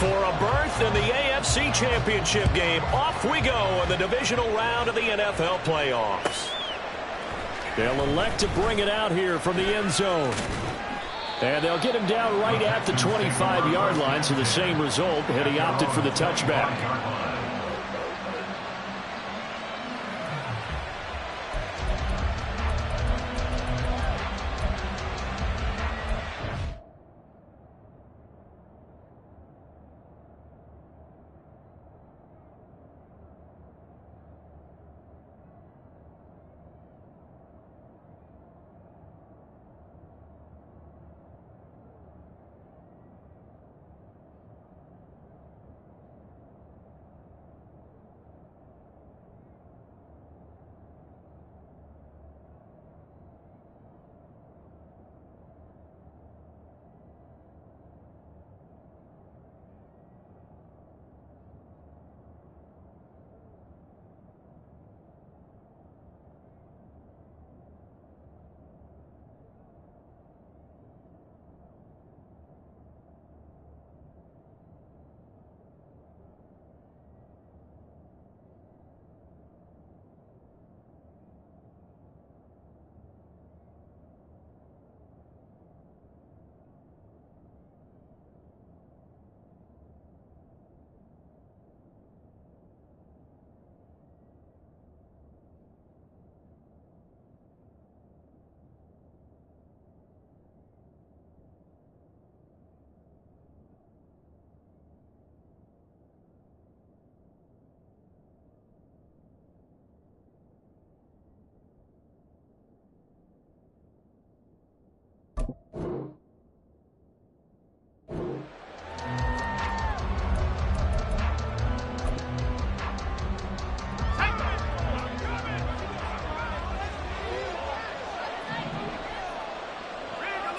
For a berth in the AFC Championship game, off we go in the divisional round of the NFL playoffs. They'll elect to bring it out here from the end zone. And they'll get him down right at the 25-yard line, so the same result, and he opted for the touchback.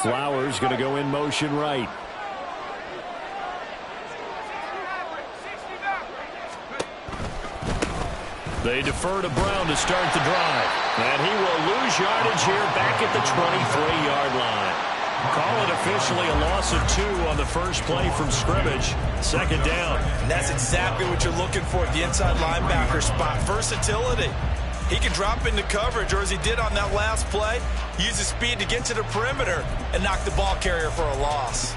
Flowers going to go in motion right. They defer to Brown to start the drive. And he will lose yardage here back at the 23-yard line. Call it officially a loss of 2 on the first play from scrimmage. Second down. And that's exactly what you're looking for at the inside linebacker spot. Versatility. He can drop into coverage, or as he did on that last play, use his speed to get to the perimeter and knock the ball carrier for a loss.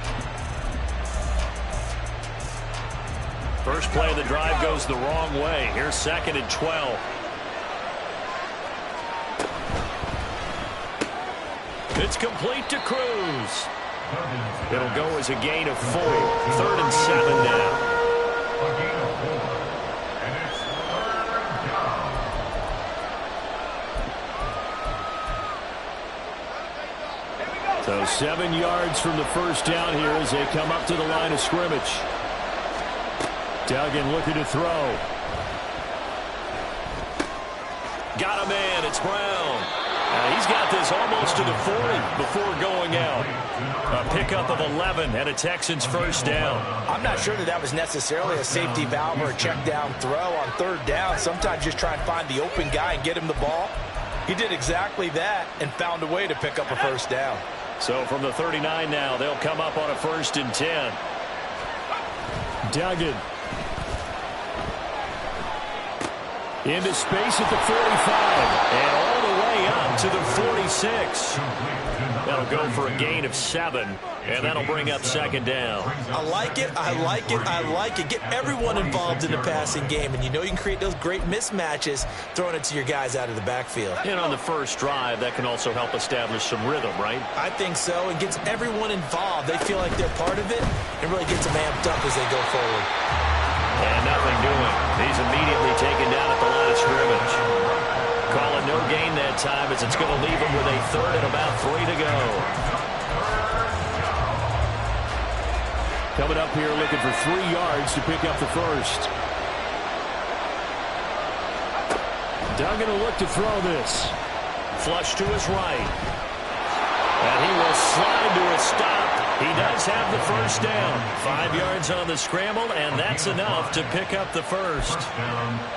First play of the drive goes the wrong way. Here's 2nd and 12. It's complete to Cruz. It'll go as a gain of 4. 3rd and 7 now. So 7 yards from the first down here as they come up to the line of scrimmage. Duggan looking to throw. Got a man. It's Brown. He's got this almost to the 40 before going out. A pickup of 11 and a Texans first down. I'm not sure that was necessarily a safety valve or a check down throw on 3rd down. Sometimes just try and find the open guy and get him the ball. He did exactly that and found a way to pick up a first down. So from the 39 now, they'll come up on a 1st and 10. Duggan. Into space at the 45. And all the way up to the 46. That'll go for a gain of 7. And that'll bring up 2nd down. I like it. I like it. I like it. Get everyone involved in the passing game. And you know you can create those great mismatches throwing it to your guys out of the backfield. And on the first drive, that can also help establish some rhythm, right? I think so. It gets everyone involved. They feel like they're part of it and really gets them amped up as they go forward. And nothing doing. He's immediately taken down at the line of scrimmage. Call it no gain that time as it's going to leave him with a 3rd and about 3 to go. Coming up here looking for 3 yards to pick up the first. Duggan will look to throw this. Flush to his right. And he will slide to a stop. He does have the first down. 5 yards on the scramble, and that's enough to pick up the first.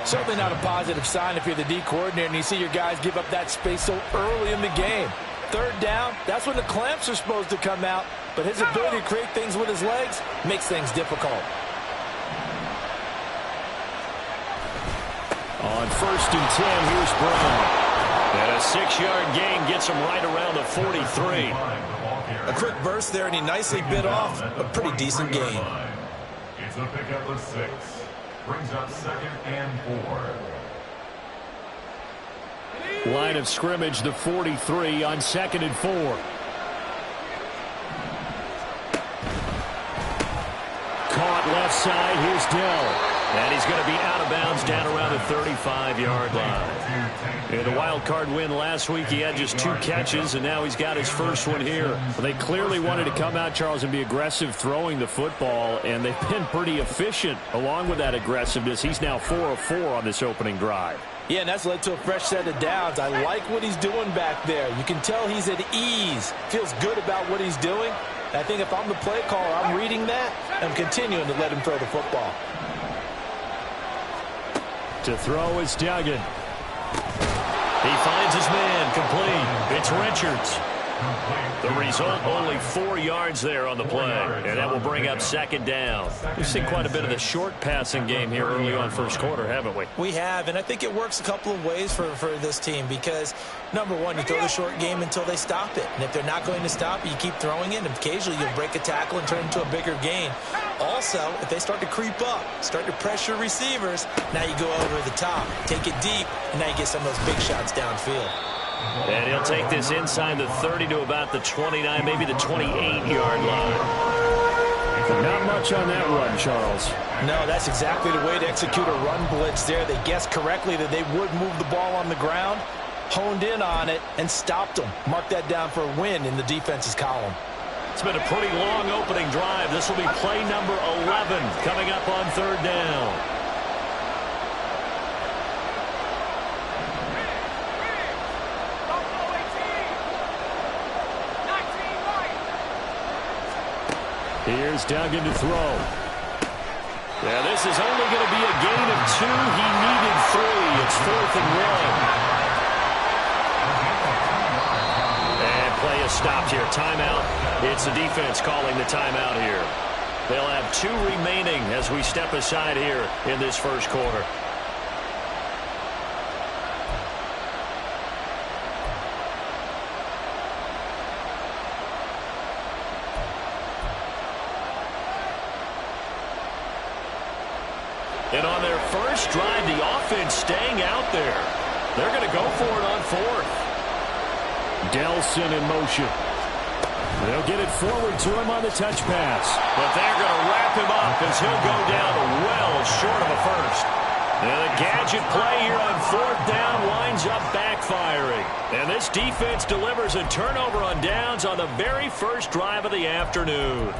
Certainly not a positive sign if you're the D coordinator and you see your guys give up that space so early in the game. 3rd down, that's when the clamps are supposed to come out, but his ability to create things with his legs makes things difficult. On 1st and 10, here's Brown. And a 6-yard gain gets him right around the 43. A quick burst there, and he nicely bit off a pretty decent gain. It's a pickup of 6. Brings up 2nd and 4. Line of scrimmage, the 43 on 2nd and 4. Caught left side. Here's Dell. And he's going to be out of bounds down around the 35-yard line. In the wild card win last week, he had just 2 catches, and now he's got his first one here. They clearly wanted to come out, Charles, and be aggressive throwing the football, and they've been pretty efficient along with that aggressiveness. He's now 4 of 4 on this opening drive. Yeah, and that's led to a fresh set of downs. I like what he's doing back there. You can tell he's at ease. Feels good about what he's doing. I think if I'm the play caller, I'm reading that and continuing to let him throw the football. To throw is Duggan. He finds his man, complete. It's Richards. The result, only 4 yards there on the play, and that will bring up 2nd down. We've seen quite a bit of the short passing game here early on first quarter, haven't we? We have, and I think it works a couple of ways for this team because, number one, you throw the short game until they stop it. And if they're not going to stop it, you keep throwing it, and occasionally you'll break a tackle and turn it into a bigger gain. Also, if they start to creep up, start to pressure receivers, now you go over the top, take it deep, and now you get some of those big shots downfield. And he'll take this inside the 30 to about the 29, maybe the 28-yard line. Not much on that run, Charles. No, that's exactly the way to execute a run blitz there. They guessed correctly that they would move the ball on the ground, honed in on it, and stopped them. Mark that down for a win in the defense's column. It's been a pretty long opening drive. This will be play number 11 coming up on 3rd down. Here's Duggan to throw. Yeah, this is only going to be a gain of 2. He needed 3. It's 4th and 1. And play is stopped here. Timeout. It's the defense calling the timeout here. They'll have 2 remaining as we step aside here in this first quarter. And on their first drive, the offense staying out there. They're going to go for it on 4th. Delson in motion. They'll get it forward to him on the touch pass. But they're going to wrap him up as he'll go down well short of a first. And the gadget play here on 4th down winds up backfiring. And this defense delivers a turnover on downs on the very first drive of the afternoon.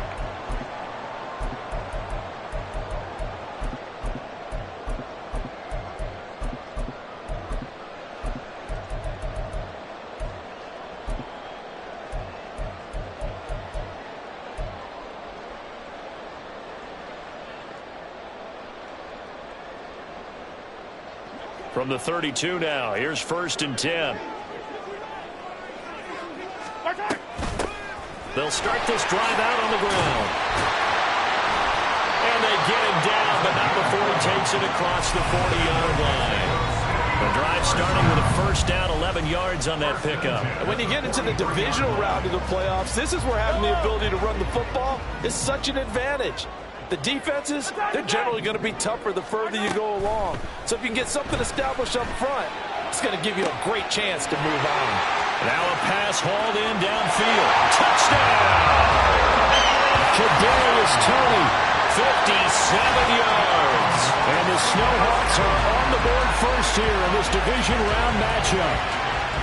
From the 32 now, here's 1st and 10. They'll start this drive out on the ground. And they get him down, but not before he takes it across the 40-yard line. The drive starting with a 1st down, 11 yards on that pickup. And when you get into the divisional round of the playoffs, this is where having the ability to run the football is such an advantage. The defenses, they're generally going to be tougher the further you go along. So if you can get something established up front, it's going to give you a great chance to move on. Now a pass hauled in downfield. Touchdown! Kadarius Toney, 57 yards. And the Snowhawks are on the board first here in this division round matchup.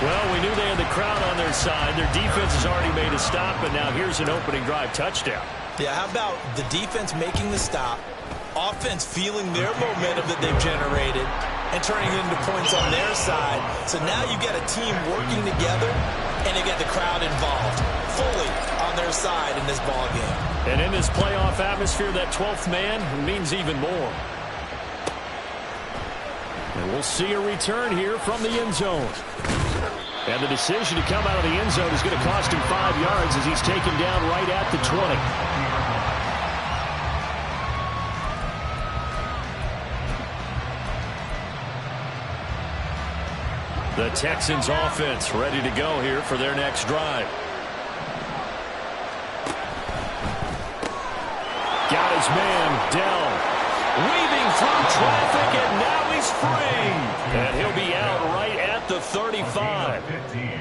Well, we knew they had the crowd on their side. Their defense has already made a stop, and now here's an opening drive touchdown. Yeah, how about the defense making the stop, offense feeling their momentum that they've generated, and turning it into points on their side. So now you get a team working together, and you get the crowd involved fully on their side in this ball game. And in this playoff atmosphere, that 12th man means even more. And we'll see a return here from the end zone. And the decision to come out of the end zone is going to cost him 5 yards as he's taken down right at the 20. The Texans offense ready to go here for their next drive. Got his man, Dell. Weaving through traffic, and now he's free. And he'll be out right at the 35.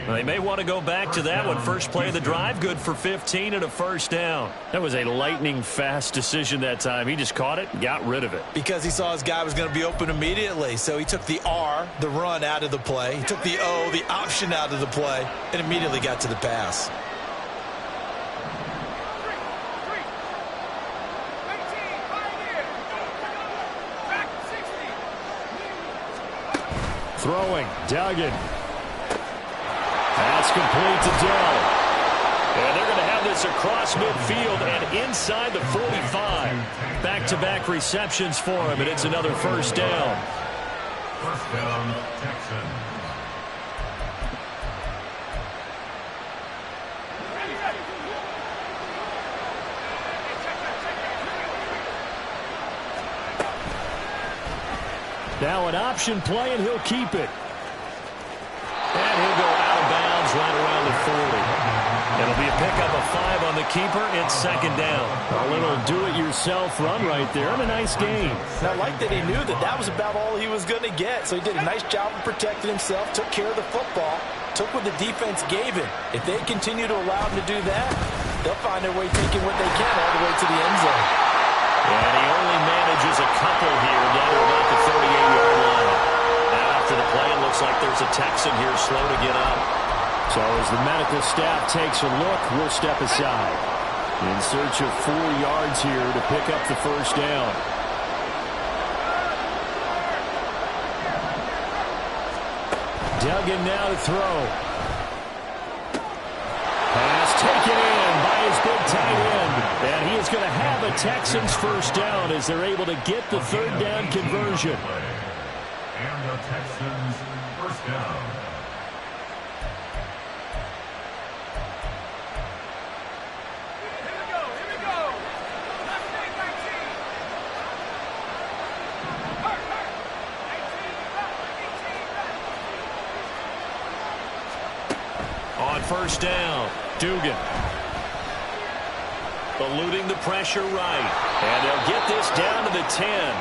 They may want to go back to that one. First play of the drive, good for 15 and a first down. That was a lightning-fast decision that time. He just caught it and got rid of it. Because he saw his guy was going to be open immediately. So he took the R, the run, out of the play. He took the O, the option, out of the play, and immediately got to the pass. Throwing, Duggan. That's complete to Dell. And they're going to have this across midfield and inside the 45. Back-to-back receptions for him, and it's another first down. First down, Texans. Now an option play, and he'll keep it. And he'll go out of bounds right around the 40. It'll be a pickup of 5 on the keeper. It's second down. A little do-it-yourself run right there, and a nice game. And I like that he knew that that was about all he was going to get. So he did a nice job of protecting himself, took care of the football, took what the defense gave him. If they continue to allow him to do that, they'll find their way taking what they can all the way to the end zone. And he only manages a couple here down to about the 38-yard line. Now after the play, it looks like there's a Texan here slow to get up. So as the medical staff takes a look, we'll step aside. In search of 4 yards here to pick up the first down. Duggan now to throw. Pass taken in by his big tight end. And he is going to have a Texans first down as they're able to get the third down conversion. And the Texans first down. On first down, Dugan. Eluding the pressure right. And they'll get this down to the 10.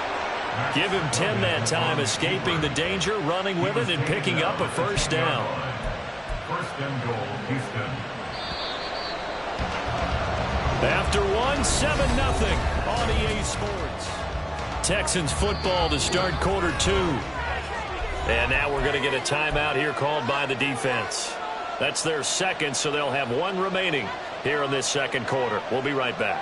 Give him 10 that time, escaping the danger, running with it, and picking up a first down. First and goal, Houston. After one, 7-0 on EA Sports. Texans football to start quarter 2. And now we're going to get a timeout here called by the defense. That's their second, so they'll have 1 remaining here in this second quarter. We'll be right back.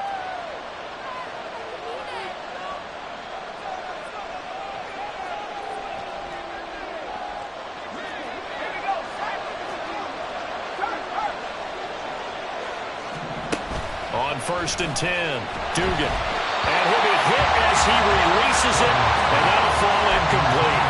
On first and 10, Dugan. And he'll be hit as he releases it, and that'll fall incomplete.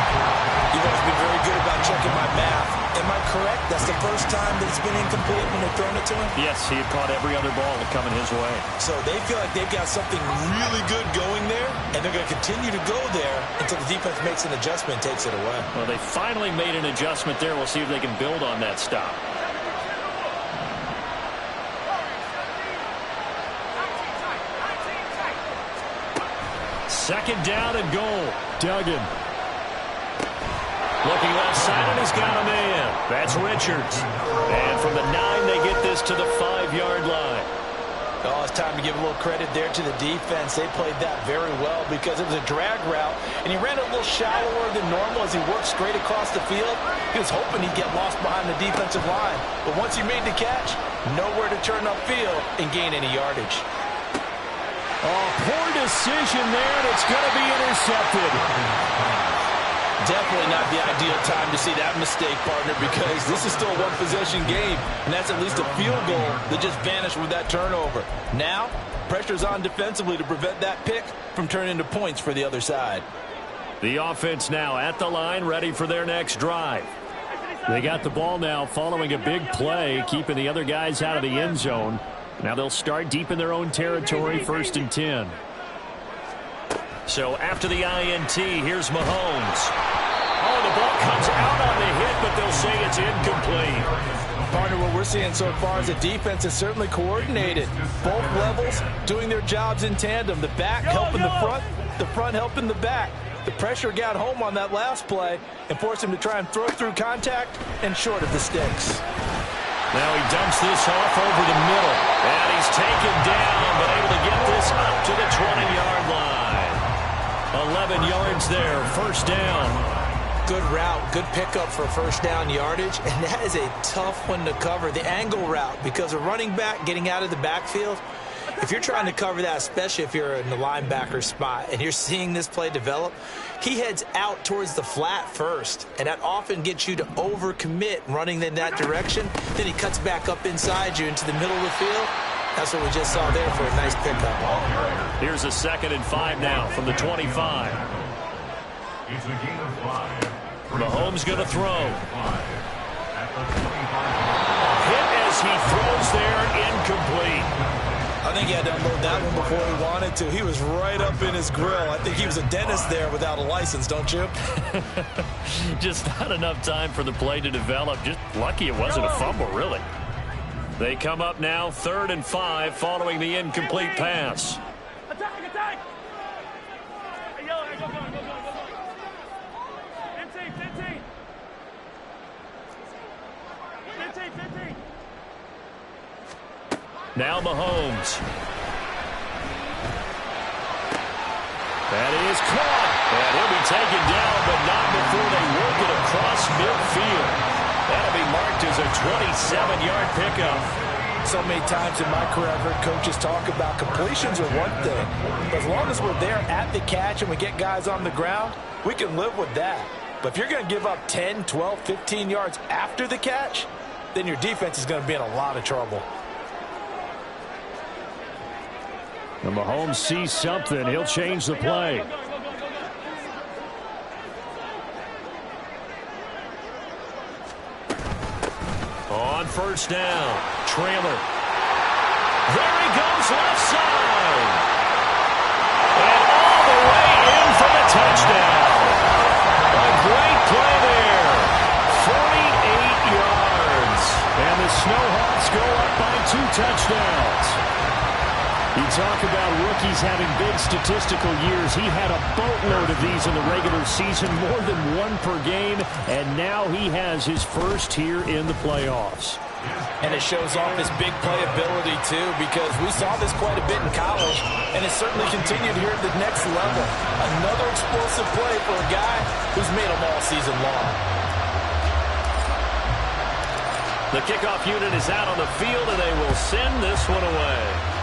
You've always been very good about checking my math. Am I correct? That's the first time that it's been incomplete when they've thrown it to him? Yes, he had caught every other ball coming his way. So they feel like they've got something really good going there, and they're going to continue to go there until the defense makes an adjustment and takes it away. Well, they finally made an adjustment there. We'll see if they can build on that stop. Second down and goal. Duggan. Looking left side, and he's got a man. That's Richards. And from the 9, they get this to the 5-yard line. Oh, it's time to give a little credit there to the defense. They played that very well because it was a drag route, and he ran a little shallower than normal as he worked straight across the field. He was hoping he'd get lost behind the defensive line. But once he made the catch, nowhere to turn upfield and gain any yardage. Oh, poor decision there, and it's going to be intercepted. Definitely not the ideal time to see that mistake, partner, because this is still a one-possession game, and that's at least a field goal that just vanished with that turnover. Now, pressure's on defensively to prevent that pick from turning into points for the other side. The offense now at the line, ready for their next drive. They got the ball now following a big play, keeping the other guys out of the end zone. Now they'll start deep in their own territory, first and 10. So after the INT, here's Mahomes. Oh, the ball comes out on the hit, but they'll Partner, what we're seeing so far is the defense is certainly coordinated. Both levels doing their jobs in tandem. The back helping the front helping the back. The pressure got home on that last play and forced him to try and throw through contact and short of the sticks. Now he dumps this off over the middle. And he's taken down, but able to get this up to the 20-yard line. 11 yards there, first down. Good route, good pickup for first down yardage, and that is a tough one to cover, the angle route, because a running back getting out of the backfield, if you're trying to cover that, especially if you're in the linebacker spot and you're seeing this play develop, he heads out towards the flat first, and that often gets you to overcommit running in that direction. Then he cuts back up inside you into the middle of the field. That's what we just saw there for a nice pickup. Here's a 2nd and 5 now from the 25. It's a gain of 5. Mahomes going to throw. Hit as he throws there, incomplete. I think he had to unload that one before he wanted to. He was right up in his grill. I think he was a dentist there without a license, don't you? Just not enough time for the play to develop. Just lucky it wasn't a fumble, really. They come up now, 3rd and 5, following the incomplete pass. Attack! Hey, yo, go. 15. Now Mahomes. That is caught. And he'll be taken down, but not before they work it across midfield. That'll be marked as a 27-yard pickup. So many times in my career, I've heard coaches talk about completions are one thing. But as long as we're there at the catch and we get guys on the ground, we can live with that. But if you're going to give up 10, 12, 15 yards after the catch, then your defense is going to be in a lot of trouble. And Mahomes sees something. He'll change the play. On first down, trailer. There he goes, left side. And all the way in for the touchdown. A great play there. 48 yards. And the Snowhawks go up by 2 touchdowns. You talk about rookies having big statistical years. He had a boatload of these in the regular season, more than 1 per game, and now he has his first here in the playoffs. And it shows off his big playability, too, because we saw this quite a bit in college, and it certainly continued here at the next level. Another explosive play for a guy who's made them all season long. The kickoff unit is out on the field, and they will send this one away.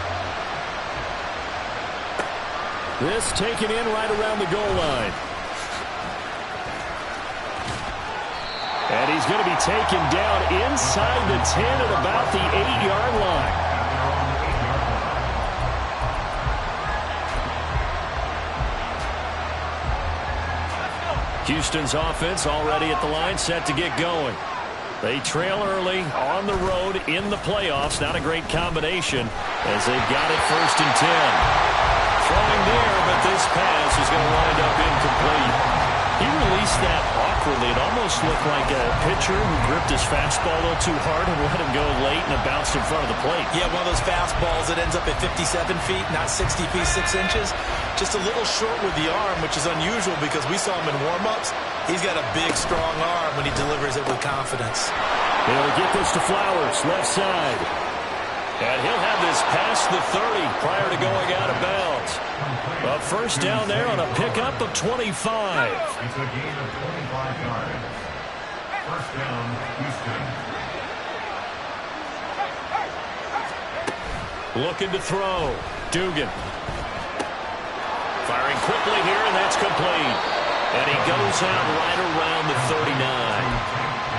This taken in right around the goal line. And he's going to be taken down inside the 10 at about the 8-yard line. Houston's offense already at the line, set to get going. They trail early on the road in the playoffs. Not a great combination as they've got it 1st and 10. Throwing there, but this pass is going to wind up incomplete. He released that awkwardly. It almost looked like a pitcher who gripped his fastball a little too hard and let him go late, and it bounced in front of the plate. Yeah, one of those fastballs that ends up at 57 feet, not 60 feet 6 inches. Just a little short with the arm, which is unusual because we saw him in warm-ups. He's got a big, strong arm when he delivers it with confidence. They'll get this to Flowers, left side. And he'll have this past the 30 prior to going out of bounds. A first down there on a pickup of 25. It's a gain of 25 yards. First down, Houston. Looking to throw. Dugan. Firing quickly here, and that's complete. And he goes out right around the 39.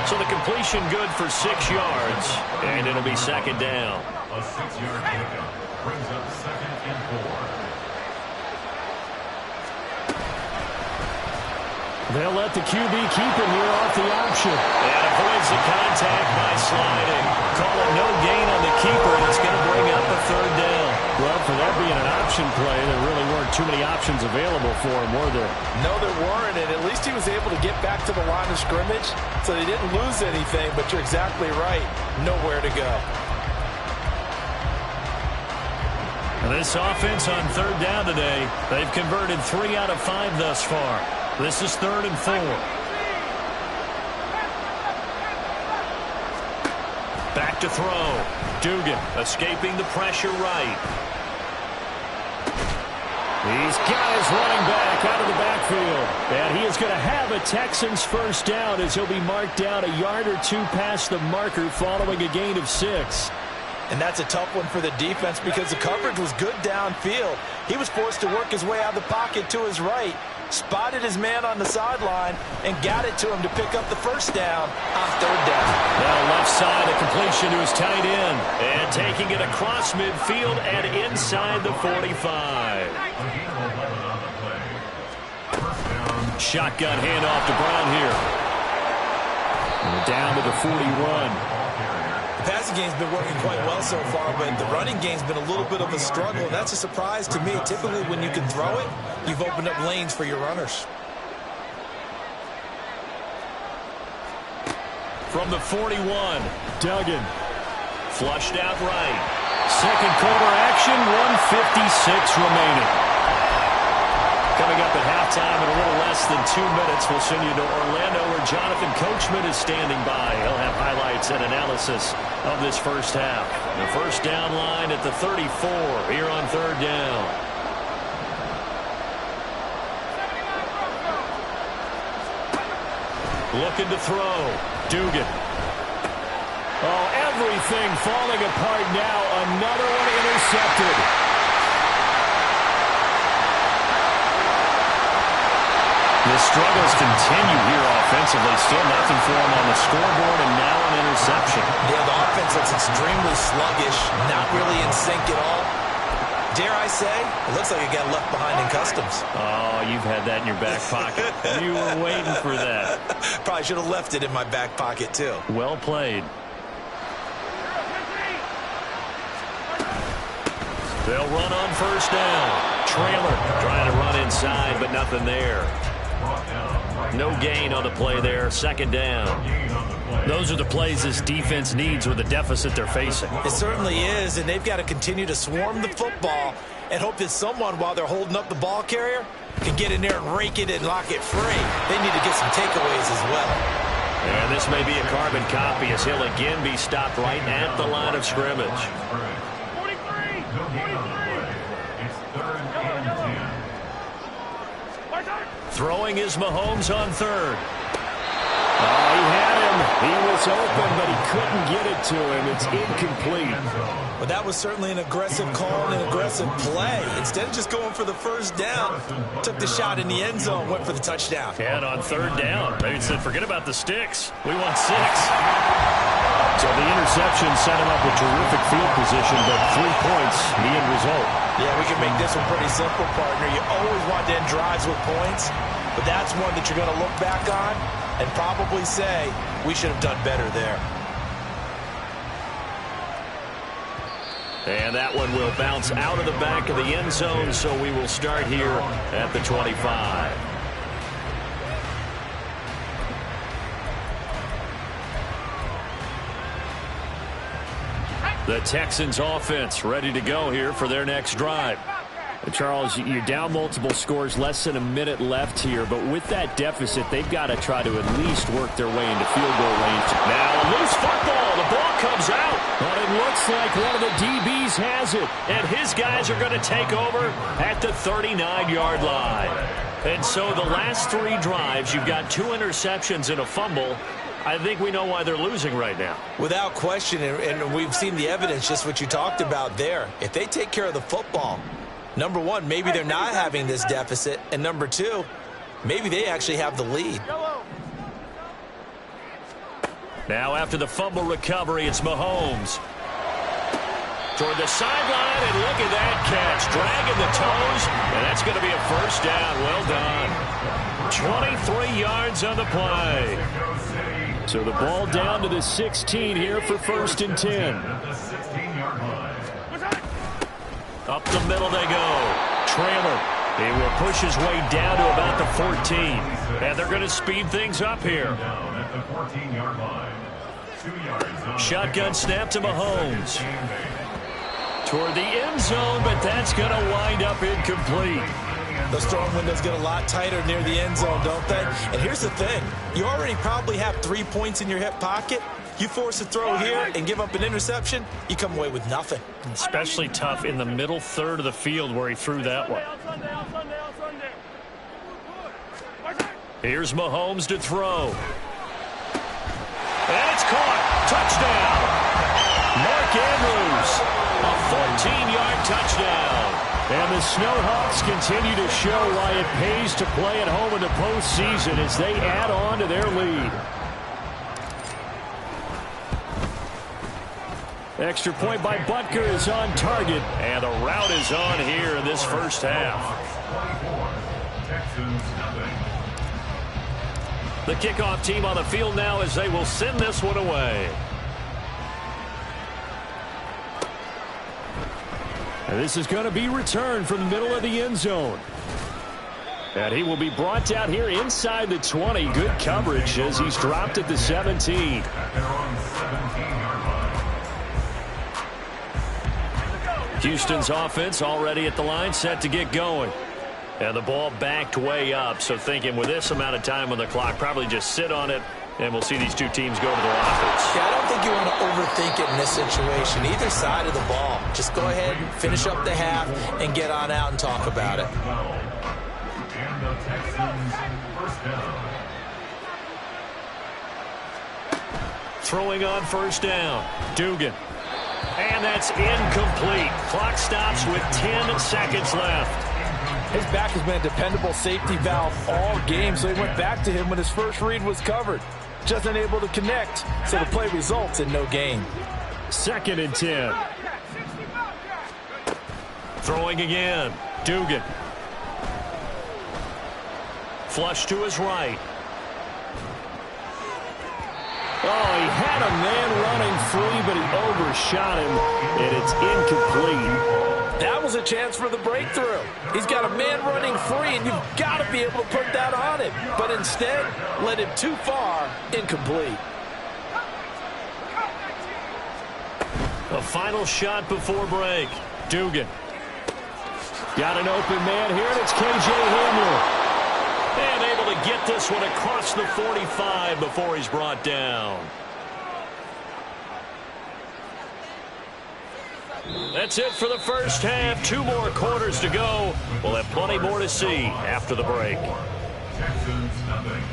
So the completion good for 6 yards, and it'll be 2nd down. A 6-yard pickup brings up 2nd and 4. They'll let the QB keep it here off the option. And avoids the contact by sliding. Call it no gain on the keeper, and it's going to bring up a 3rd down. Well, for that being an option play, there really weren't too many options available for him, were there? No, there weren't, and at least he was able to get back to the line of scrimmage, so they didn't lose anything, but you're exactly right. Nowhere to go. This offense on third down today, they've converted 3 out of 5 thus far. This is 3rd and 4. Back to throw. Dugan escaping the pressure right. He's got his running back out of the backfield. And he is going to have a Texans first down as he'll be marked down a yard or 2 past the marker following a gain of 6. And that's a tough one for the defense because the coverage was good downfield. He was forced to work his way out of the pocket to his right, spotted his man on the sideline, and got it to him to pick up the first down on 3rd down. Now left side, a completion to his tight end. And taking it across midfield and inside the 45. Shotgun handoff to Brown here. And down to the 41. The passing game's been working quite well so far, but the running game's been a little bit of a struggle. That's a surprise to me. Typically, when you can throw it, you've opened up lanes for your runners. From the 41, Duggan. Flushed out right. Second quarter action, 1:56 remaining. Coming up at halftime in a little less than 2 minutes, we'll send you to Orlando where Jonathan Coachman is standing by. He'll have highlights and analysis of this first half. The first down line at the 34 here on 3rd down. Looking to throw. Dugan. Oh, everything falling apart now. Another one intercepted. The struggles continue here offensively. Still nothing for him on the scoreboard, and now an interception. Yeah, the offense looks extremely sluggish, not really in sync at all. Dare I say, it looks like it got left behind in customs. Oh, you've had that in your back pocket. You were waiting for that. Probably should have left it in my back pocket, too. Well played. They'll run on first down. Trailer trying to run inside, but nothing there. No gain on the play there. 2nd down. Those are the plays this defense needs with the deficit they're facing. It certainly is, and they've got to continue to swarm the football and hope that someone, while they're holding up the ball carrier, can get in there and rake it and lock it free. They need to get some takeaways as well. And this may be a carbon copy as he'll again be stopped right at the line of scrimmage. 43! 43! It's 3rd and 10. Throwing is Mahomes on 3rd. Oh, he had him. He was open, but he couldn't get it to him. It's incomplete. Well, that was certainly an aggressive call and an aggressive play. Instead of just going for the first down, took the shot in the end zone, went for the touchdown. And on 3rd down, they said, forget about the sticks. We want 6. So the interception set him up with terrific field position, but 3 points, the end result. Yeah, we can make this one pretty simple, partner. You always want to end drives with points, but that's one that you're going to look back on and probably say, we should have done better there. And that one will bounce out of the back of the end zone, so we will start here at the 25. The Texans offense ready to go here for their next drive. Charles, you're down multiple scores, less than a minute left here, but with that deficit, they've got to try to at least work their way into field goal range. Now a loose football, the ball comes out, but it looks like one of the DBs has it, and his guys are going to take over at the 39-yard line. And so the last 3 drives, you've got 2 interceptions and a fumble. I think we know why they're losing right now. Without question, and we've seen the evidence, just what you talked about there. If they take care of the football, number one, maybe they're not having this deficit, and number 2, maybe they actually have the lead. Now after the fumble recovery, it's Mahomes. Toward the sideline, and look at that catch. Dragging the toes, and that's going to be a first down. Well done. 23 yards on the play. So the ball down to the 16 here for 1st and 10. Up the middle they go. Trailer He will push his way down to about the 14. And they're going to speed things up here. Down at the 14-yard line. 2 yards. Shotgun snap to Mahomes. Toward the end zone, but that's going to wind up incomplete. Those throwing windows get a lot tighter near the end zone, don't they? And here's the thing. You already probably have 3 points in your hip pocket. You force a throw here and give up an interception, you come away with nothing. Especially tough in the middle third of the field where he threw that one. Here's Mahomes to throw. And it's caught. Touchdown. Mark Andrews. A 14-yard touchdown. And the Snowhawks continue to show why it pays to play at home in the postseason as they add on to their lead. Extra point by Butker is on target, and the route is on here in this first half. 24. Texans nothing. The kickoff team on the field now as they will send this one away. And this is going to be returned from the middle of the end zone. And he will be brought down here inside the 20. Good coverage as he's dropped at the 17. At their own 17-yard line. Houston's offense already at the line, set to get going. And the ball backed way up, so thinking with this amount of time on the clock, probably just sit on it, and we'll see these two teams go to their offense. Yeah, I don't think you want to overthink it in this situation, either side of the ball. Just go ahead and finish up the half and get on out and talk about it. And the Texans first down. Throwing on first down, Dugan. And that's incomplete. Clock stops with 10 seconds left. His back has been a dependable safety valve all game, so he went back to him when his first read was covered. Just unable to connect, so the play results in no gain. 2nd and 10. Throwing again, Dugan. Flush to his right. Oh, he had a man running free, but he overshot him, and it's incomplete. That was a chance for the breakthrough. He's got a man running free, and you've got to be able to put that on him. But instead, led him too far, incomplete. A final shot before break. Dugan. Got an open man here, and it's K.J. Hamler. And able to get this one across the 45 before he's brought down. That's it for the first half. 2 more quarters to go. We'll have plenty more to see after the break. Texans nothing.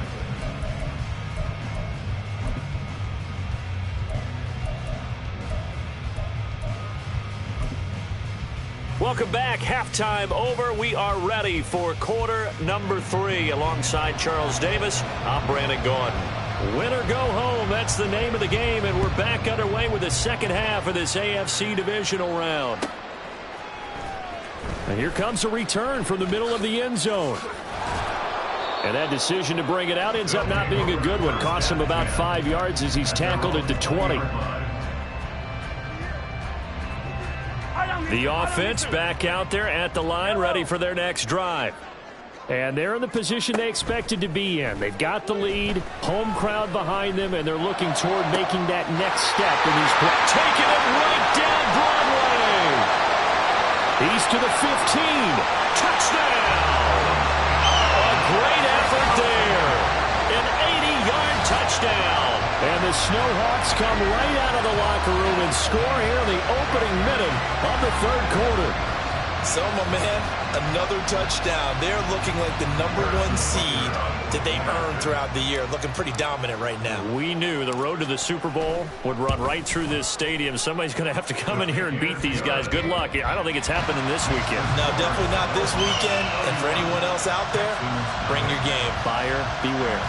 Welcome back. Halftime over. We are ready for quarter number 3. Alongside Charles Davis, I'm Brandon Gordon. Win or go home, that's the name of the game, and we're back underway with the second half of this AFC divisional round. And here comes a return from the middle of the end zone. And that decision to bring it out ends up not being a good one. Costs him about 5 yards as he's tackled at the 20. The offense back out there at the line, ready for their next drive. And they're in the position they expected to be in. They've got the lead, home crowd behind them, and they're looking toward making that next step in these plays. Taking it right down Broadway. He's to the 15. Touchdown. A great effort there. An 80-yard touchdown. And the Snowhawks come right out of the locker room and score here in the opening minute of the third quarter. So, my man, another touchdown. They're looking like the #1 seed that they earned throughout the year. Looking pretty dominant right now. We knew the road to the Super Bowl would run right through this stadium. Somebody's going to have to come in here and beat these guys. Good luck. I don't think it's happening this weekend. No, definitely not this weekend. And for anyone else out there, bring your game. Buyer beware.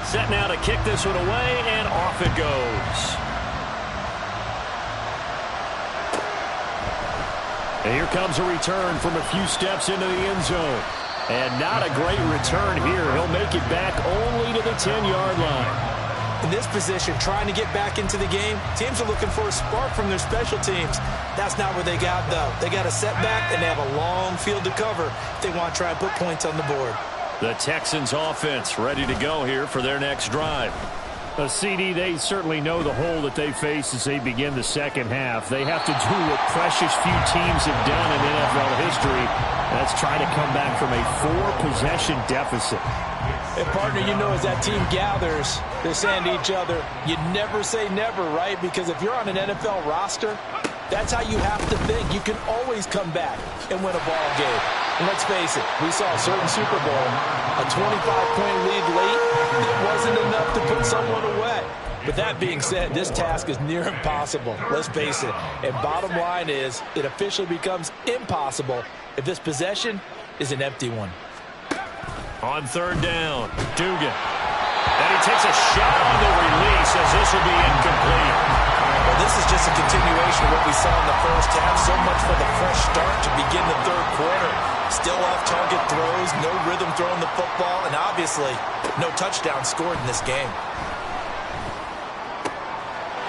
Set now to kick this one away, and off it goes. And here comes a return from a few steps into the end zone. And not a great return here. He'll make it back only to the 10-yard line. In this position, trying to get back into the game, teams are looking for a spark from their special teams. That's not what they got, though. They got a setback, and they have a long field to cover if they want to try and put points on the board. The Texans offense ready to go here for their next drive. CD, they certainly know the hole that they face as they begin the second half. They have to do what precious few teams have done in NFL history. That's try to come back from a 4-possession deficit. And, partner, you know as that team gathers, they're saying to each other, you never say never, right? Because if you're on an NFL roster, that's how you have to think. You can always come back and win a ball game. And let's face it, we saw a certain Super Bowl, a 25-point lead late. It wasn't enough to put someone away. But that being said, this task is near impossible. Let's face it. And bottom line is, it officially becomes impossible if this possession is an empty one. On third down, Dugan. And he takes a shot on the release as this will be incomplete. Well, this is just a continuation of what we saw in the first half. So much for the fresh start to begin the third quarter. Still off-target throws, no rhythm throwing the football, and obviously no touchdown scored in this game.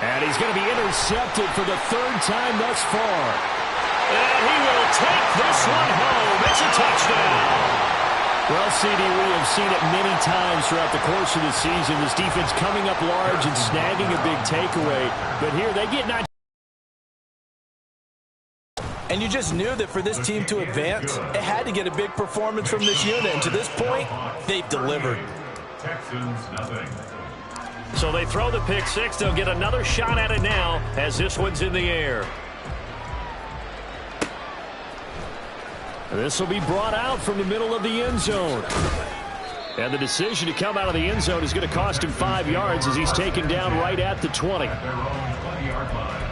And he's going to be intercepted for the third time thus far. And he will take this one home. It's a touchdown. Well, CD, we have seen it many times throughout the course of the season. This defense coming up large and snagging a big takeaway. But here they get not. And you just knew that for this team to advance, it had to get a big performance from this unit. And to this point, they've delivered. Texans, nothing. So they throw the pick six. They'll get another shot at it now as this one's in the air. This will be brought out from the middle of the end zone. And the decision to come out of the end zone is going to cost him 5 yards as he's taken down right at the 20. At their own 20-yard line.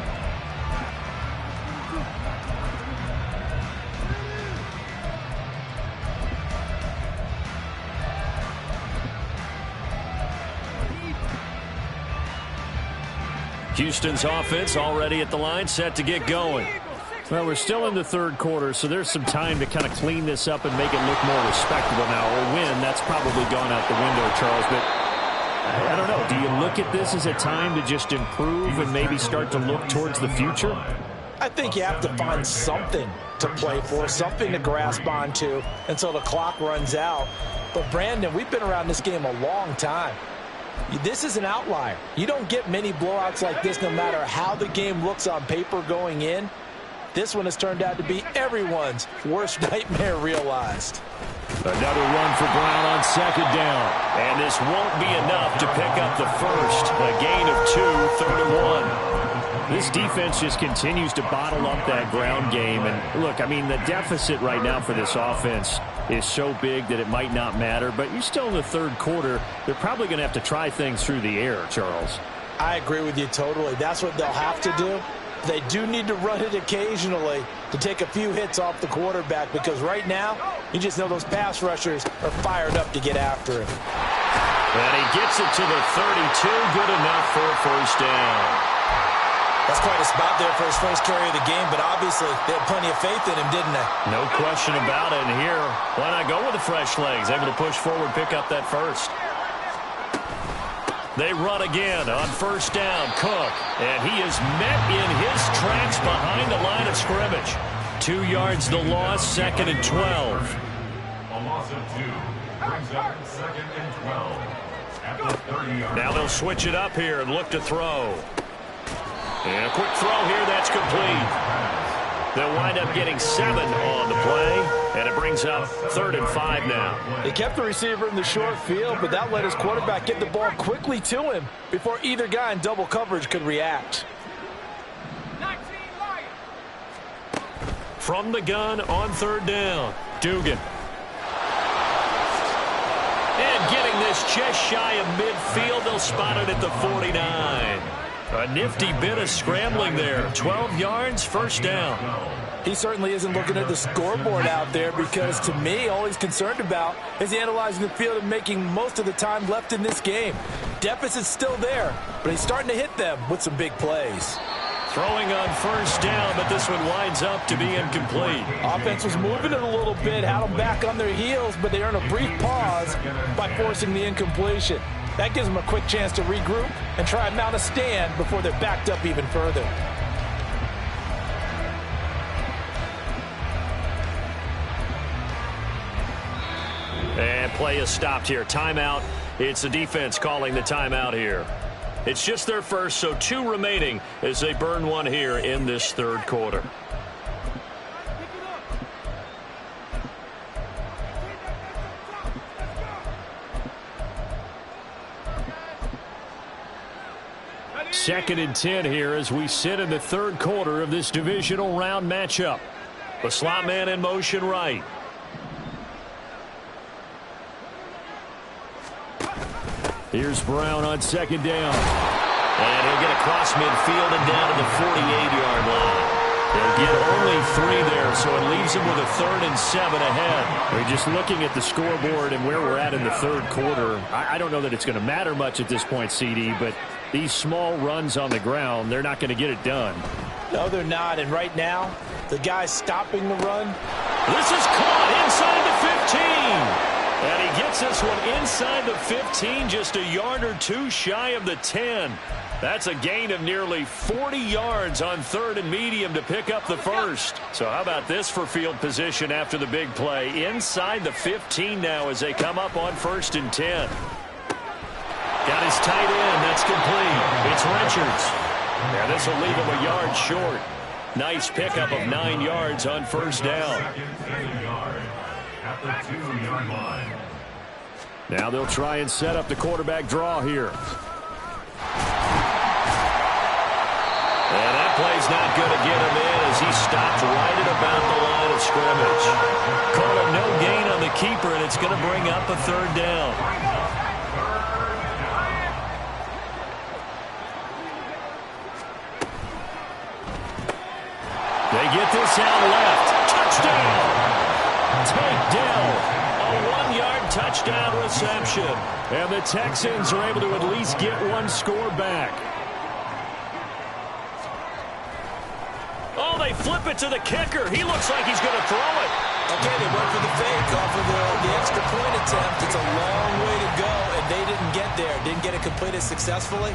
Houston's offense already at the line, set to get going. Well, we're still in the third quarter, so there's some time to kind of clean this up and make it look more respectable now. Or win, that's probably gone out the window, Charles. But I don't know. Do you look at this as a time to just improve and maybe start to look towards the future? I think you have to find something to play for, something to grasp onto until the clock runs out. But, Brandon, we've been around this game a long time. This is an outlier. You don't get many blowouts like this no matter how the game looks on paper going in. This one has turned out to be everyone's worst nightmare realized. Another run for Brown on second down. And this won't be enough to pick up the first. A gain of 2, third and 1. This defense just continues to bottle up that ground game. And look, I mean, the deficit right now for this offense is so big that it might not matter. But you're still in the third quarter. They're probably going to have to try things through the air, Charles. I agree with you totally. That's what they'll have to do. They do need to run it occasionally to take a few hits off the quarterback because right now, you just know those pass rushers are fired up to get after him. And he gets it to the 32. Good enough for a first down. That's quite a spot there for his first carry of the game, but obviously they had plenty of faith in him, didn't they? No question about it. And here, why not go with the fresh legs? Able to push forward, pick up that first. They run again on first down. Cook, and he is met in his tracks behind the line of scrimmage. 2 yards the loss, second and 12. A loss of 2 brings up second and 12 at the 30-yard line. Now they'll switch it up here and look to throw. And a quick throw here, that's complete. They'll wind up getting 7 on the play, and it brings up 3rd and 5 now. They kept the receiver in the short field, but that let his quarterback get the ball quickly to him before either guy in double coverage could react. From the gun on third down, Dugan. And getting this just shy of midfield, they'll spot it at the 49. A nifty bit of scrambling there. 12 yards, first down. He certainly isn't looking at the scoreboard out there because, to me, all he's concerned about is analyzing the field and making most of the time left in this game. Deficit's still there, but he's starting to hit them with some big plays. Throwing on first down, but this one winds up to be incomplete. Offense was moving it a little bit, had them back on their heels, but they earned a brief pause by forcing the incompletion. That gives them a quick chance to regroup and try and mount a stand before they're backed up even further. And play is stopped here. Timeout. It's the defense calling the timeout here. It's just their first, so 2 remaining as they burn one here in this third quarter. Second and 10 here as we sit in the third quarter of this divisional round matchup. The slot man in motion right. Here's Brown on second down. And he'll get across midfield and down to the 48-yard line. They'll get only 3 there, so it leaves them with a 3rd and 7 ahead. We're just looking at the scoreboard and where we're at in the third quarter. I don't know that it's going to matter much at this point, CD, but these small runs on the ground, they're not going to get it done. No, they're not. And right now, the guy stopping the run. This is caught inside the 15. And he gets this one inside the 15, just a yard or 2 shy of the 10. That's a gain of nearly 40 yards on 3rd and medium to pick up the first. So how about this for field position after the big play? Inside the 15 now as they come up on 1st and 10. Got his tight end. That's complete. It's Richards. Yeah, this will leave him a yard short. Nice pickup of 9 yards on first down. At the 2-yard line. Now they'll try and set up the quarterback draw here. And that play's not going to get him in as he stopped right at about the line of scrimmage. Call it no gain on the keeper, and it's going to bring up a 3rd down. They get this out left. Touchdown! Takedown. A 1-yard touchdown reception. And the Texans are able to at least get 1 score back. Oh, they flip it to the kicker. He looks like he's going to throw it. Okay, they went for the fake off of the extra point attempt. It's a long way to go, and they didn't get there. Didn't get it completed successfully.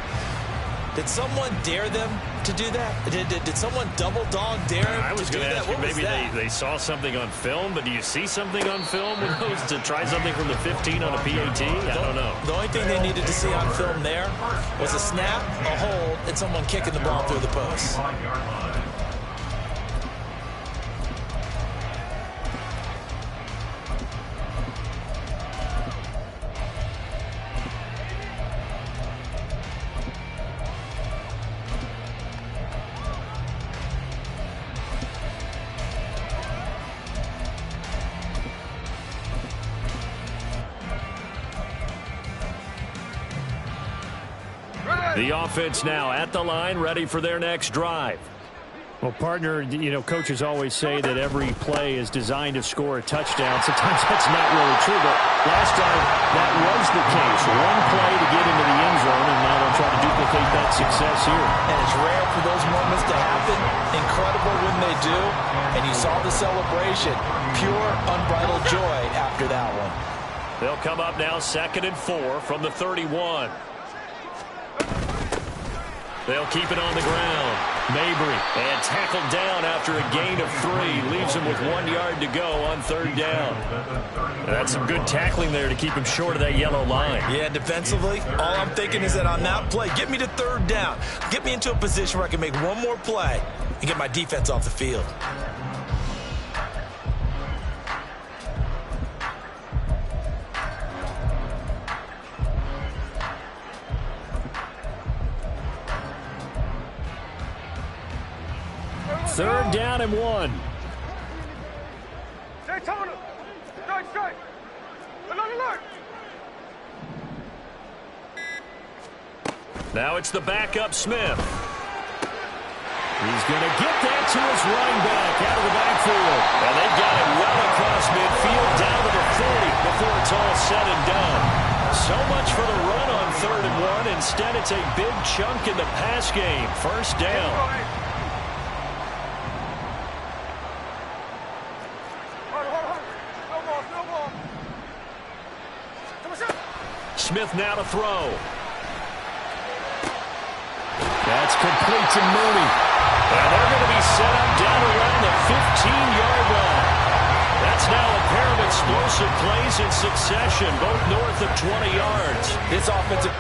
Did someone dare them to do that? Did someone double dog dare them I was to do going to that? ask you, What was maybe that? they saw something on film, but do you see something on film with those to try something from the 15 on a PAT? I don't know. The only thing they needed to see on film there was a snap, a hold, and someone kicking the ball through the post. The offense now at the line, ready for their next drive. Well, partner, you know, coaches always say that every play is designed to score a touchdown. Sometimes that's not really true, but last time that was the case. 1 play to get into the end zone, and now they'll try to duplicate that success here. And it's rare for those moments to happen. Incredible when they do. And you saw the celebration. Pure, unbridled joy after that one. They'll come up now 2nd and 4 from the 31. They'll keep it on the ground. Mabry, and tackled down after a gain of 3. Leaves him with 1 yard to go on 3rd down. That's some good tackling there to keep him short of that yellow line. Yeah, defensively, all I'm thinking is that on that play, get me to 3rd down. Get me into a position where I can make 1 more play and get my defense off the field. Third down and 1. Daytona! Strike! Alert! Now it's the backup Smith. He's going to get that to his running back out of the backfield. And they've got it well across midfield down to the 40 before it's all said and done. So much for the run on 3rd and 1. Instead, it's a big chunk in the pass game. First down. Smith now to throw. That's complete to Mooney. And they're going to be set up down around the 15-yard line. That's now a pair of explosive plays in succession, both north of 20 yards. This offensive...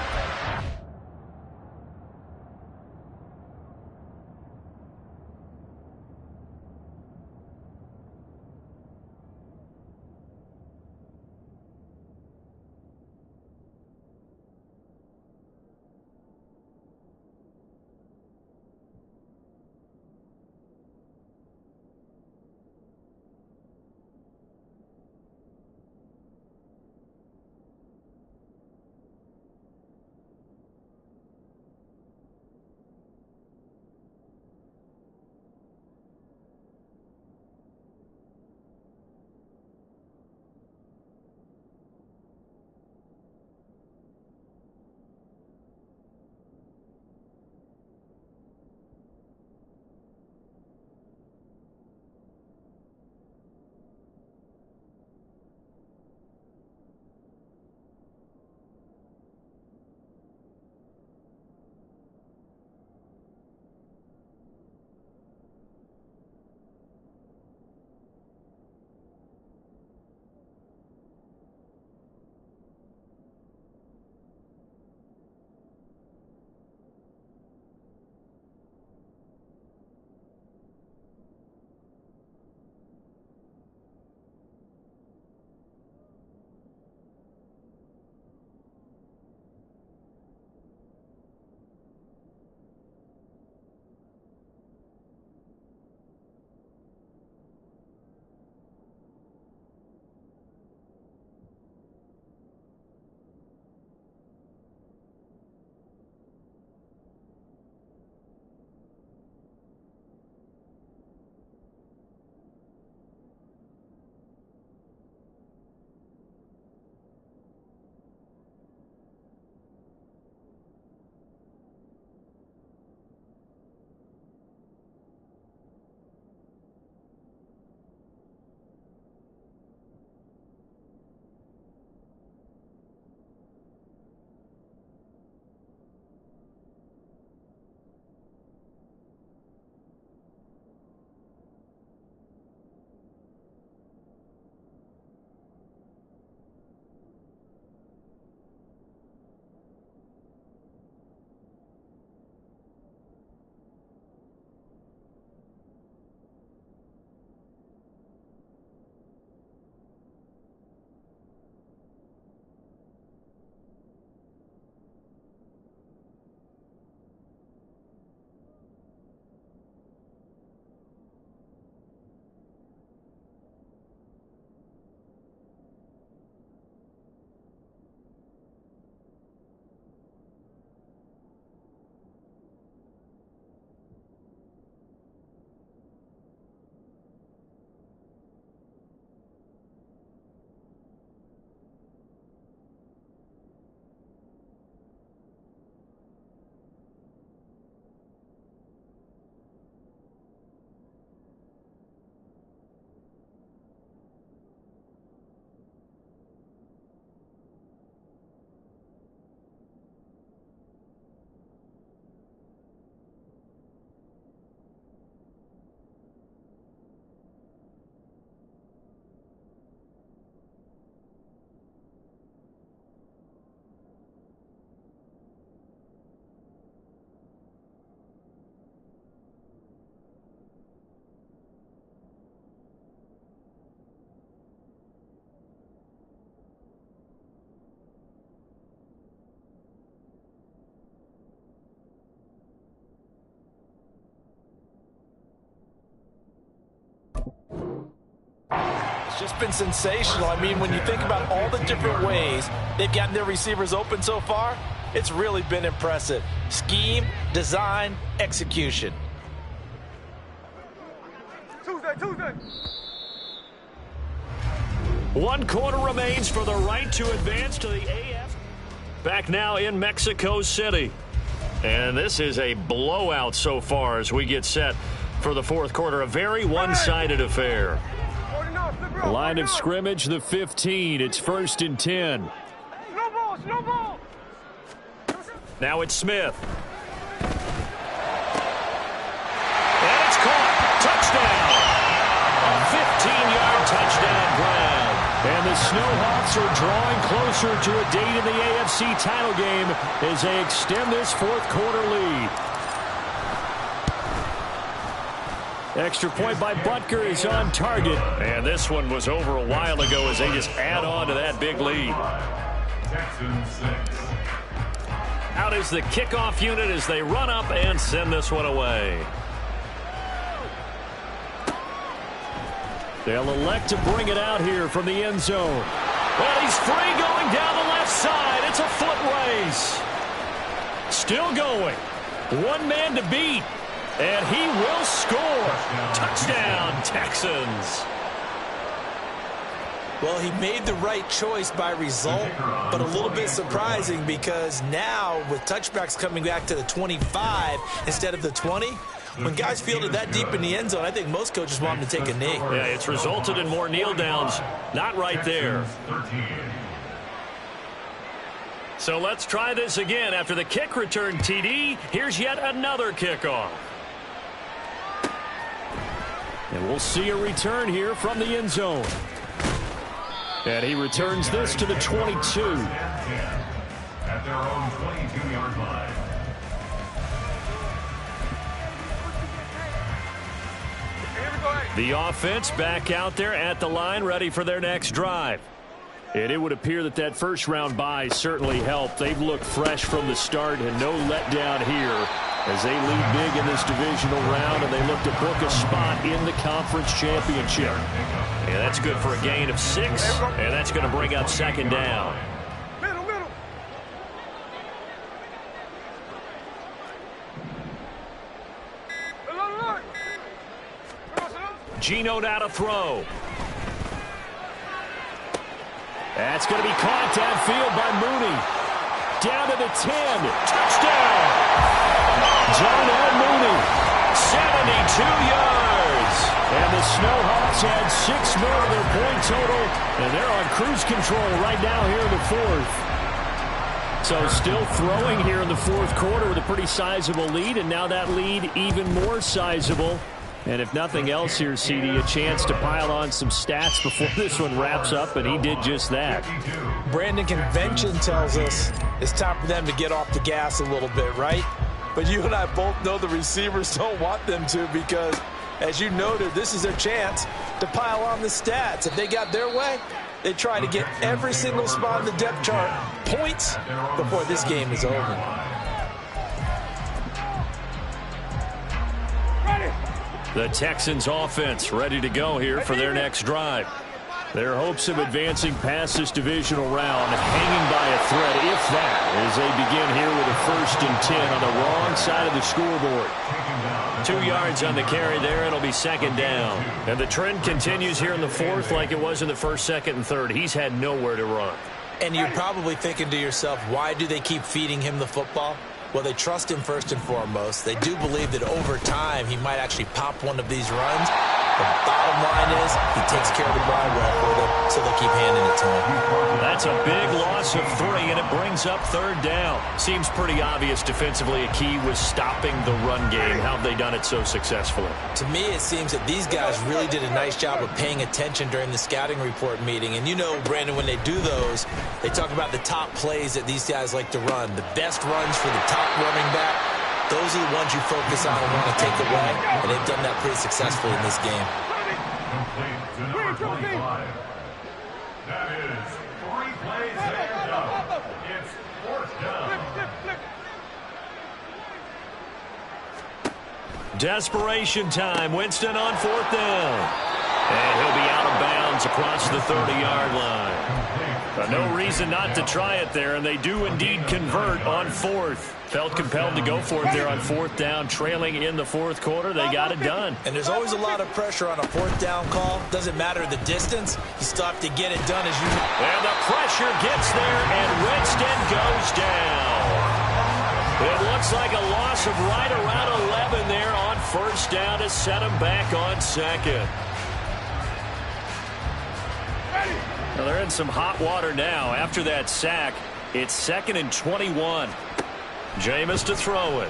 just been sensational. I mean, when you think about all the different ways they've gotten their receivers open so far, it's really been impressive. Scheme, design, execution. Tuesday. 1 quarter remains for the right to advance to the AF. Back now in Mexico City. And this is a blowout so far as we get set for the fourth quarter. A very one-sided affair. Line of scrimmage, the 15. It's 1st and 10. No ball. slow ball. Now it's Smith. And it's caught. Touchdown. A 15-yard touchdown grab. And the Snowhawks are drawing closer to a date in the AFC title game as they extend this fourth-quarter lead. Extra point by Butker is on target. And this one was over a while ago as they just add on to that big lead. Texans 6. Out is the kickoff unit as they run up and send this one away. They'll elect to bring it out here from the end zone. Well, he's free going down the left side. It's a foot race. Still going. One man to beat. And he will score. Touchdown, Texans. Well, he made the right choice by result, but a little bit surprising because now with touchbacks coming back to the 25 instead of the 20, when guys fielded that deep in the end zone, I think most coaches want them to take a knee. Yeah, it's resulted in more kneel downs. Not right there. So let's try this again. After the kick return TD, here's yet another kickoff. And we'll see a return here from the end zone. And he returns this to the 22. At their own 22-yard line. The offense back out there at the line, ready for their next drive. And it would appear that that first-round bye certainly helped. They've looked fresh from the start and no letdown here as they lead big in this divisional round and they look to book a spot in the conference championship. And that's good for a gain of 6, and that's going to bring up second down. Middle. Geno now to throw. That's going to be caught downfield by Mooney. Down to the 10. Touchdown! John L. Mooney, 72 yards. And the Snowhawks had 6 more of their point total, and they're on cruise control right now here in the fourth. So still throwing here in the fourth quarter with a pretty sizable lead, and now that lead even more sizable. And if nothing else here, CD, a chance to pile on some stats before this one wraps up, and he did just that. Brandon, convention tells us it's time for them to get off the gas a little bit, right? But you and I both know the receivers don't want them to because, as you noted, this is their chance to pile on the stats. If they got their way, they try to get every single spot in the depth chart points before this game is over. The Texans offense ready to go here for their next drive. Their hopes of advancing past this divisional round hanging by a thread, if that, as they begin here with a 1st and 10 on the wrong side of the scoreboard. 2 yards on the carry there. It'll be second down. And the trend continues here in the fourth like it was in the first, second, and third. He's had nowhere to run. And you're probably thinking to yourself, why do they keep feeding him the football? Well, they trust him first and foremost. They do believe that over time he might actually pop one of these runs. The bottom line is he takes care of the ball well for them, so they'll keep handing it to him. That's a big loss of 3, and it brings up third down. Seems pretty obvious defensively a key was stopping the run game. How have they done it so successfully? To me, it seems that these guys really did a nice job of paying attention during the scouting report meeting. And you know, Brandon, when they do those, they talk about the top plays that these guys like to run. The best runs for the top running back. Those are the ones you focus on and want to take away, and they've done that pretty successfully in this game. Complete to number 25. That is 3 plays and done. It's 4th down. Desperation time. Winston on 4th down. And he'll be out of bounds across the 30-yard line. No reason not to try it there, and they do indeed convert on 4th. Felt compelled to go for it there on 4th down, trailing in the fourth quarter. They got it done. And there's always a lot of pressure on a 4th down call. Doesn't matter the distance. You still have to get it done as you... And the pressure gets there, and Winston goes down. It looks like a loss of right around 11 there on 1st down to set him back on 2nd. Well, they're in some hot water now after that sack. It's 2nd and 21. Jameis to throw it.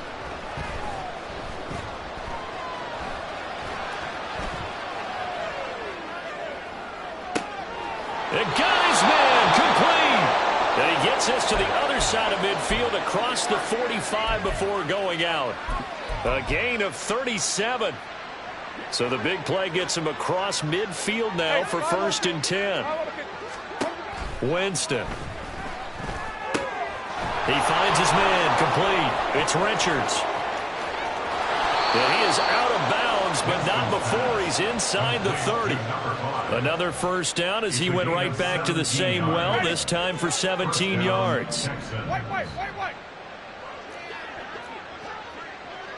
It got his man complete. And he gets us to the other side of midfield across the 45 before going out. A gain of 37. So the big play gets him across midfield now for 1st and 10. Winston. He finds his man complete. It's Richards. And he is out of bounds, but not before he's inside the 30. Another first down as he went right back to the same well, this time for 17 yards. White.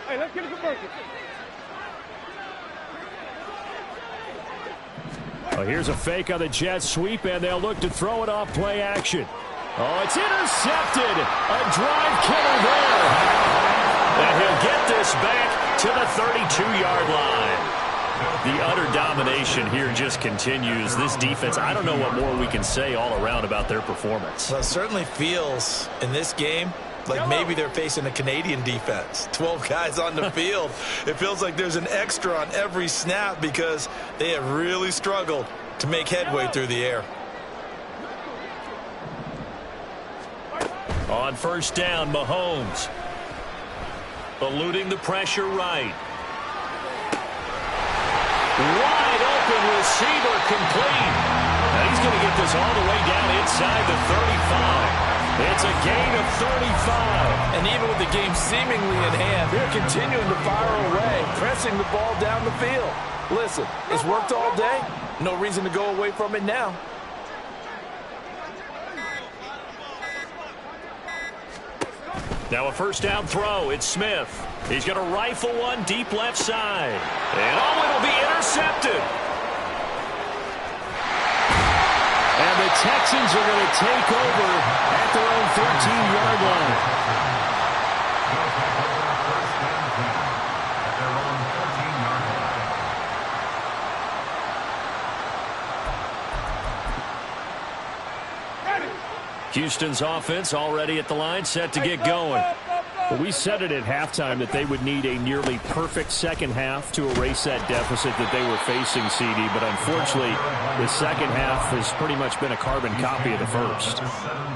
Hey, let's get a conversion. Well, here's a fake on the jet sweep, and they'll look to throw it off play action. Oh, it's intercepted. A drive killer there. And he'll get this back to the 32-yard line. The utter domination here just continues. This defense, I don't know what more we can say all around about their performance. Well, it certainly feels in this game like maybe they're facing a Canadian defense. 12 guys on the field. It feels like there's an extra on every snap because they have really struggled to make headway through the air. On first down, Mahomes. Eluding the pressure right. Wide open receiver complete. And he's going to get this all the way down inside the 35. It's a gain of 35. And even with the game seemingly in hand, they're continuing to fire away, pressing the ball down the field. Listen, it's worked all day. No reason to go away from it now. Now a first down throw. It's Smith. He's going to rifle one deep left side. And it'll be intercepted. And the Texans are going to take over at their own 13-yard line. Houston's offense already at the line, set to get going. Well, we said it at halftime that they would need a nearly perfect second half to erase that deficit that they were facing, CD. But unfortunately, the second half has pretty much been a carbon copy of the first.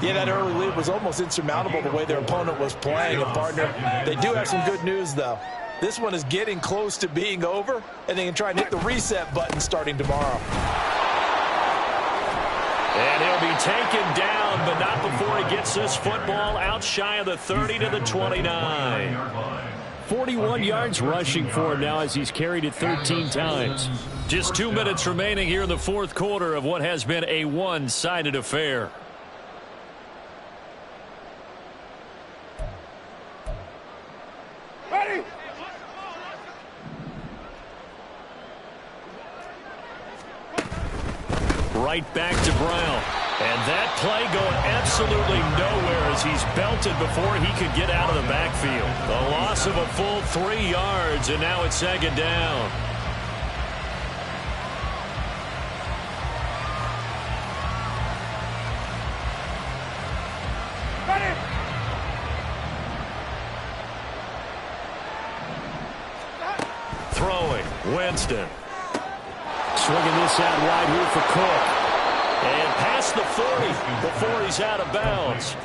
Yeah, that early lead was almost insurmountable the way their opponent was playing. And, partner, they do have some good news, though. This one is getting close to being over, and they can try and hit the reset button starting tomorrow. And he'll be taken down, but not before he gets this football out shy of the 30 to the 29. 41 yards rushing for him now as he's carried it 13 times. Just 2 minutes remaining here in the fourth quarter of what has been a one-sided affair. Ready? Right back to Brown. And that play going absolutely nowhere as he's belted before he could get out of the backfield. The loss of a full 3 yards, and now it's second down. Ready? Throwing, Winston. Swinging this out wide here for Cook. And past the 40 before he's out of bounds.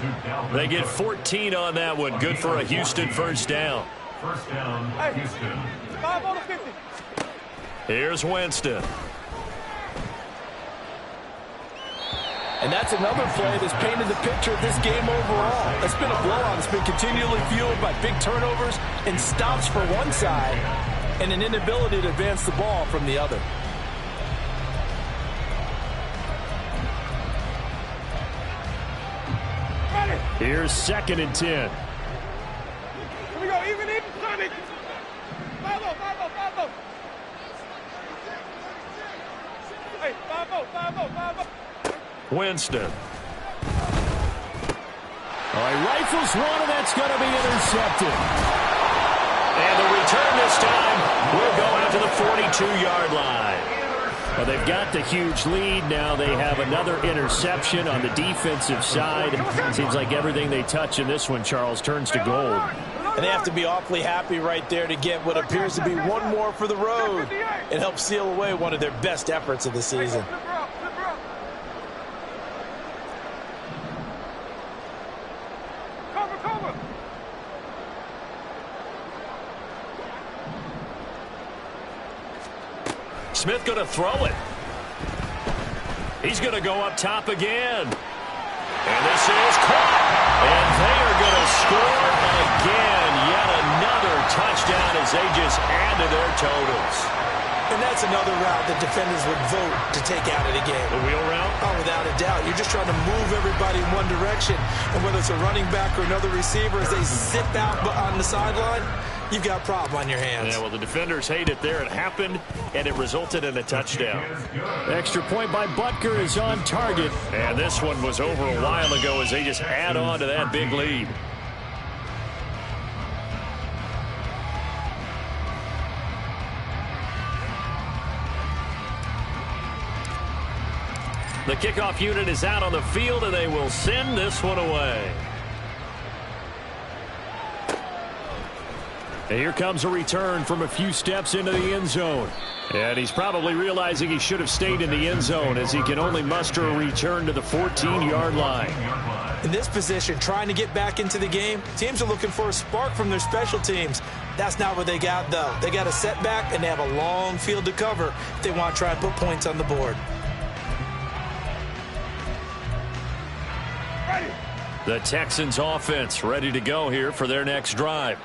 They get 14 on that one. Good for a Houston first down. First down, Houston. 5 on the 50. Here's Winston. And that's another play that's painted the picture of this game overall. It's been a blowout. It's been continually fueled by big turnovers and stops for one side and an inability to advance the ball from the other. Here's 2nd and 10. Here we go. Even, Sonic. 5-0. Hey, 5-0. Winston. All right, rifles one, and that's going to be intercepted. And the return this time will go out to the 42-yard line. Well, they've got the huge lead. Now they have another interception on the defensive side. Seems like everything they touch in this one, Charles, turns to gold. And they have to be awfully happy right there to get what appears to be one more for the road. It helps seal away one of their best efforts of the season. Cover. Smith going to throw it. He's going to go up top again. And this is caught. And they are going to score again. Yet another touchdown as they just add to their totals. And that's another route that defenders would vote to take out of the game. The wheel route? Oh, without a doubt. You're just trying to move everybody in one direction. And whether it's a running back or another receiver, as they sit out on the sideline, you've got a problem on your hands. Yeah, well, the defenders hate it there. It happened, and it resulted in a touchdown. Extra point by Butker is on target. And this one was over a while ago as they just add on to that big lead. The kickoff unit is out on the field, and they will send this one away. And here comes a return from a few steps into the end zone. And he's probably realizing he should have stayed in the end zone as he can only muster a return to the 14-yard line. In this position, trying to get back into the game, teams are looking for a spark from their special teams. That's not what they got, though. They got a setback, and they have a long field to cover if they want to try and put points on the board. The Texans offense ready to go here for their next drive.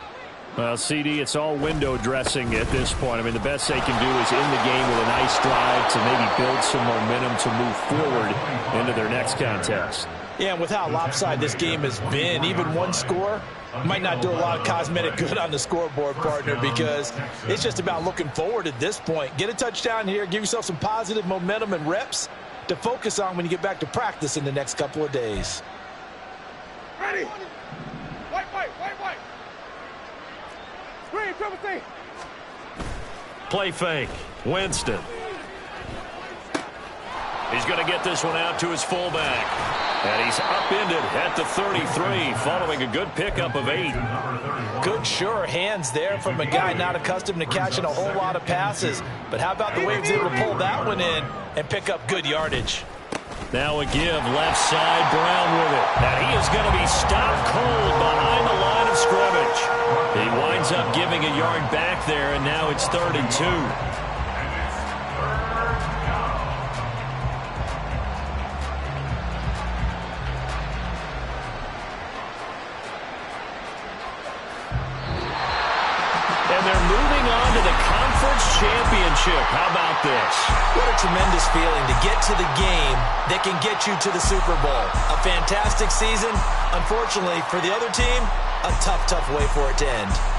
Well, CD, it's all window dressing at this point. I mean, the best they can do is end the game with a nice drive to maybe build some momentum to move forward into their next contest. Yeah, and with how lopsided this game has been, even one score might not do a lot of cosmetic good on the scoreboard, partner, because it's just about looking forward at this point. Get a touchdown here, give yourself some positive momentum and reps to focus on when you get back to practice in the next couple of days. Ready. White. Screen, triple C. Play fake. Winston. He's going to get this one out to his fullback. And he's upended at the 33 following a good pickup of 8. Good, sure hands there from a guy not accustomed to catching a whole lot of passes. But how about the way he was able to pull that one in and pick up good yardage? Now a give, left side, Brown with it. And he is going to be stopped cold behind the line of scrimmage. He winds up giving a yard back there, and now it's 3rd and 2. And they're moving on to the conference championship. How about this? What a tremendous feeling to get to the game that can get you to the Super Bowl. A fantastic season. Unfortunately, for the other team, a tough way for it to end.